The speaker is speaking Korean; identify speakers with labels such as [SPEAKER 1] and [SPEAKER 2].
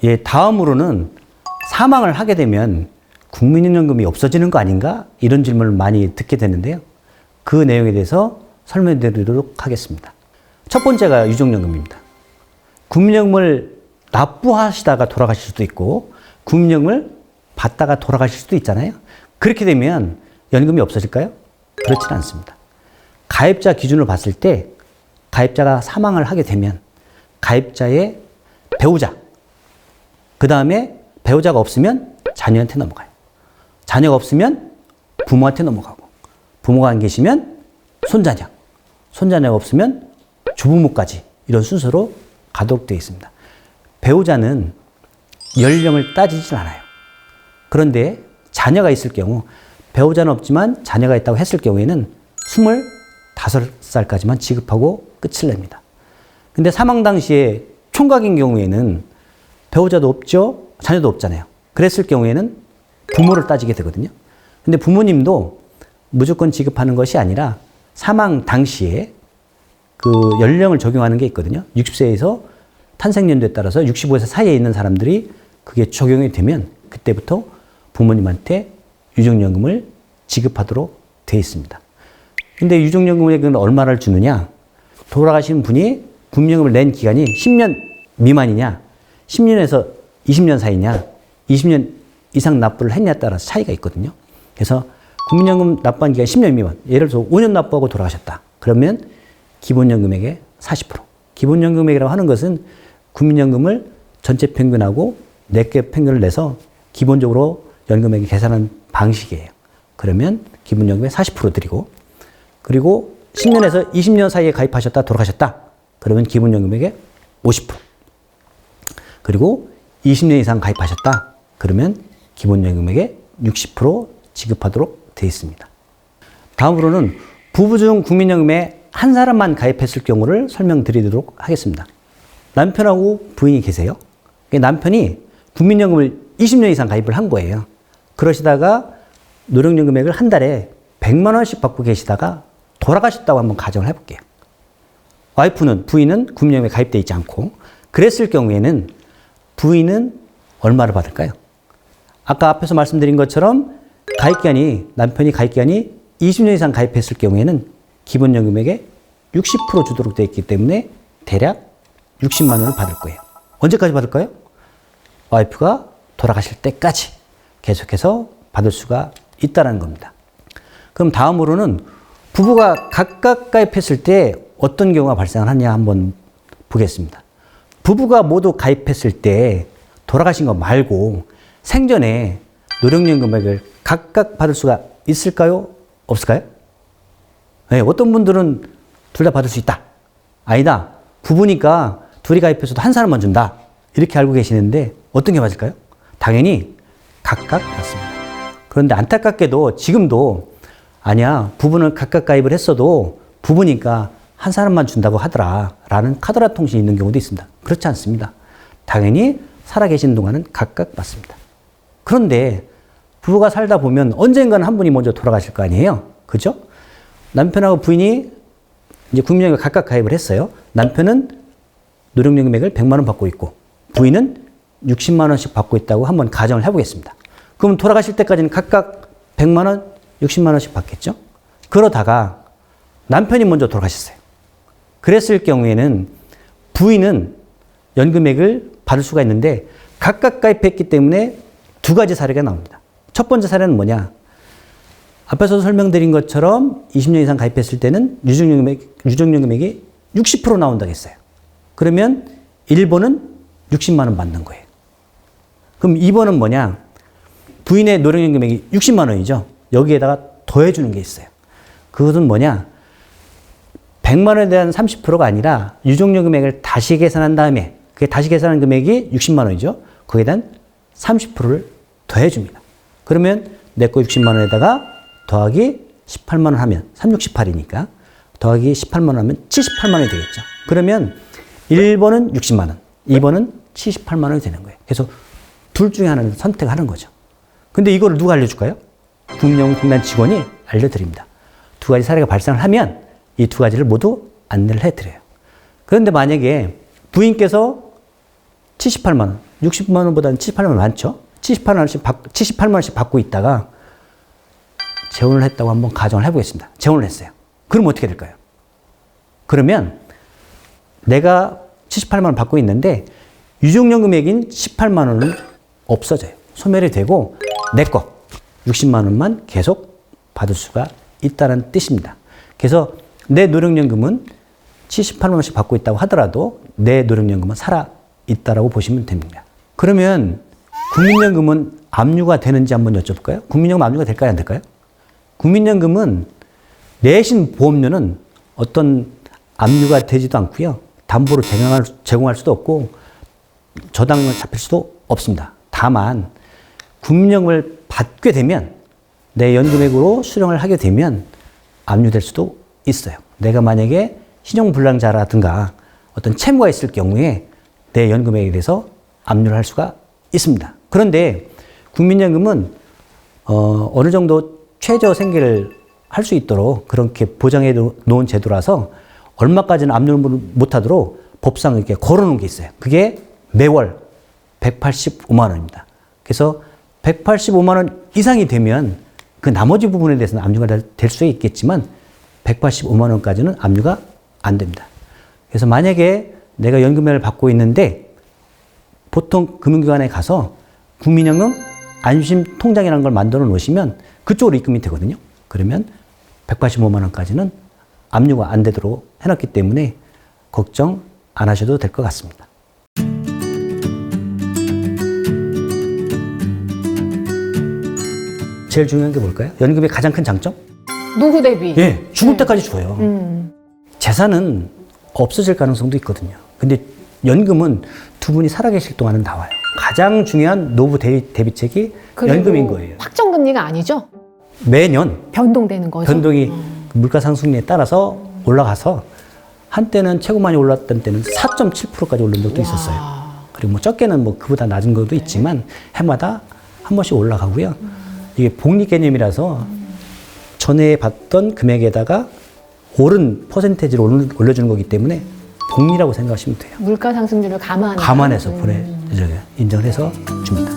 [SPEAKER 1] 예, 다음으로는 사망을 하게 되면 국민연금이 없어지는 거 아닌가? 이런 질문을 많이 듣게 되는데요. 그 내용에 대해서 설명드리도록 하겠습니다. 첫 번째가 유족연금입니다. 국민연금을 납부하시다가 돌아가실 수도 있고 국민연금을 받다가 돌아가실 수도 있잖아요. 그렇게 되면 연금이 없어질까요? 그렇지는 않습니다. 가입자 기준으로 봤을 때 가입자가 사망을 하게 되면 가입자의 배우자, 그 다음에 배우자가 없으면 자녀한테 넘어가요. 자녀가 없으면 부모한테 넘어가고, 부모가 안 계시면 손자녀, 손자녀가 없으면 조부모까지 이런 순서로 가도록 되어 있습니다. 배우자는 연령을 따지질 않아요. 그런데 자녀가 있을 경우, 배우자는 없지만 자녀가 있다고 했을 경우에는 25살까지만 지급하고 끝을 냅니다. 근데 사망 당시에 총각인 경우에는 배우자도 없죠, 자녀도 없잖아요. 그랬을 경우에는 부모를 따지게 되거든요. 근데 부모님도 무조건 지급하는 것이 아니라 사망 당시에 그 연령을 적용하는 게 있거든요. 60세에서 탄생연도에 따라서 65세 사이에 있는 사람들이 그게 적용이 되면 그때부터 부모님한테 유족연금을 지급하도록 되어 있습니다. 근데 유족연금에는 얼마를 주느냐? 돌아가신 분이 국민연금을 낸 기간이 10년 미만이냐, 10년에서 20년 사이냐, 20년 이상 납부를 했냐에 따라서 차이가 있거든요. 그래서 국민연금 납부한 기간 10년 미만, 예를 들어서 5년 납부하고 돌아가셨다. 그러면 기본연금액의 40%. 기본연금액이라고 하는 것은 국민연금을 전체 평균하고 4개 평균을 내서 기본적으로 연금액을 계산하는 방식이에요. 그러면 기본연금의 40% 드리고, 그리고 10년에서 20년 사이에 가입하셨다, 돌아가셨다. 그러면 기본연금액의 50%. 그리고 20년 이상 가입하셨다. 그러면 기본연금액의 60% 지급하도록 되어 있습니다. 다음으로는 부부 중 국민연금에 한 사람만 가입했을 경우를 설명드리도록 하겠습니다. 남편하고 부인이 계세요. 남편이 국민연금을 20년 이상 가입을 한 거예요. 그러시다가 노령연금액을 한 달에 100만 원씩 받고 계시다가 돌아가셨다고 한번 가정을 해볼게요. 와이프는, 부인은 국민연금에 가입되어 있지 않고, 그랬을 경우에는 부인은 얼마를 받을까요? 아까 앞에서 말씀드린 것처럼 남편이 가입기간이 20년 이상 가입했을 경우에는 기본연금액의 60% 주도록 되어 있기 때문에 대략 60만 원을 받을 거예요. 언제까지 받을까요? 와이프가 돌아가실 때까지 계속해서 받을 수가 있다는 겁니다. 그럼 다음으로는 부부가 각각 가입했을 때 어떤 경우가 발생하냐 한번 보겠습니다. 부부가 모두 가입했을 때 돌아가신 거 말고 생전에 노령연금액을 각각 받을 수가 있을까요? 없을까요? 네, 어떤 분들은 둘 다 받을 수 있다. 아니다. 부부니까 둘이 가입해서도 한 사람만 준다. 이렇게 알고 계시는데 어떤 게 맞을까요? 당연히 각각 받습니다. 그런데 안타깝게도 지금도 아니야, 부부는 각각 가입을 했어도 부부니까 한 사람만 준다고 하더라 라는 카더라 통신이 있는 경우도 있습니다. 그렇지 않습니다. 당연히 살아계신 동안은 각각 받습니다. 그런데 부부가 살다 보면 언젠가는 한 분이 먼저 돌아가실 거 아니에요? 그죠? 남편하고 부인이 이제 국민연금에 각각 가입을 했어요. 남편은 노령연금액을 100만 원 받고 있고 부인은 60만 원씩 받고 있다고 한번 가정을 해보겠습니다. 그럼 돌아가실 때까지는 각각 100만 원, 60만 원씩 받겠죠? 그러다가 남편이 먼저 돌아가셨어요. 그랬을 경우에는 부인은 연금액을 받을 수가 있는데 각각 가입했기 때문에 두 가지 사례가 나옵니다. 첫 번째 사례는 뭐냐? 앞에서 설명드린 것처럼 20년 이상 가입했을 때는 유족연금액이 60% 나온다고 했어요. 그러면 1번은 60만 원 받는 거예요. 그럼 2번은 뭐냐? 부인의 노령연금액이 60만 원이죠. 여기에다가 더해주는 게 있어요. 그것은 뭐냐? 100만 원에 대한 30%가 아니라 유족연금액을 다시 계산한 다음에 그게 다시 계산한 금액이 60만 원이죠. 거기에 대한 30%를 더해줍니다. 그러면 내 거 60만 원에다가 더하기 18만 원 하면 368이니까 더하기 18만 원 하면 78만 원이 되겠죠. 그러면 1번은 60만 원, 2번은 78만 원이 되는 거예요. 그래서 둘 중에 하나를 선택하는 거죠. 근데 이거를 누가 알려줄까요? 국민연금공단 직원이 알려드립니다. 두 가지 사례가 발생을 하면 이 두 가지를 모두 안내를 해드려요. 그런데 만약에 부인께서 78만 원, 60만 원보다는 78만 원 많죠? 78만 원씩 받고 있다가 재혼을 했다고 한번 가정을 해보겠습니다. 재혼을 했어요. 그럼 어떻게 될까요? 그러면 내가 78만 원 받고 있는데 유족연 금액인 18만 원은 없어져요. 소멸이 되고 내 거 60만 원만 계속 받을 수가 있다는 뜻입니다. 그래서 내 노령연금은 78만 원씩 받고 있다고 하더라도 내 노령연금은 살아 있다라고 보시면 됩니다. 그러면 국민연금은 압류가 되는지 한번 여쭤볼까요? 국민연금 압류가 될까요? 안 될까요? 국민연금은 내신 보험료는 어떤 압류가 되지도 않고요. 담보로 제공할 수도 없고 저당을 잡힐 수도 없습니다. 다만 국민연금을 받게 되면 내 연금액으로 수령을 하게 되면 압류될 수도 있어요. 내가 만약에 신용불량자라든가 어떤 채무가 있을 경우에 내 연금액에 대해서 압류를 할 수가 있습니다. 그런데 국민연금은 어느 정도 최저 생계를 할 수 있도록 그렇게 보장해 놓은 제도라서 얼마까지는 압류를 못하도록 법상 이렇게 걸어놓은 게 있어요. 그게 매월 185만 원입니다. 그래서 185만 원 이상이 되면 그 나머지 부분에 대해서는 압류가 될 수 있겠지만 185만 원까지는 압류가 안 됩니다. 그래서 만약에 내가 연금을 받고 있는데 보통 금융기관에 가서 국민연금 안심 통장이라는 걸 만들어 놓으시면 그쪽으로 입금이 되거든요. 그러면 185만 원까지는 압류가 안 되도록 해놨기 때문에 걱정 안 하셔도 될 것 같습니다. 제일 중요한 게 뭘까요? 연금의 가장 큰 장점?
[SPEAKER 2] 노후 대비.
[SPEAKER 1] 예, 죽을 때까지 줘요. 재산은 없어질 가능성도 있거든요. 근데 연금은 두 분이 살아계실 동안은 나와요. 가장 중요한 노후 대비책이 연금인 거예요.
[SPEAKER 2] 확정금리가 아니죠?
[SPEAKER 1] 매년
[SPEAKER 2] 변동되는 거죠.
[SPEAKER 1] 변동이 물가 상승률에 따라서 올라가서 한때는 최고 많이 올랐던 때는 4.7%까지 오른 적도 있었어요. 그리고 뭐 적게는 뭐 그보다 낮은 것도 있지만 해마다 한 번씩 올라가고요. 이게 복리 개념이라서 전에 받던 금액에다가 오른 퍼센테이지를 올려주는 거기 때문에 복리라고 생각하시면 돼요.
[SPEAKER 2] 물가 상승률을 감안해서
[SPEAKER 1] 인정을 해서 줍니다.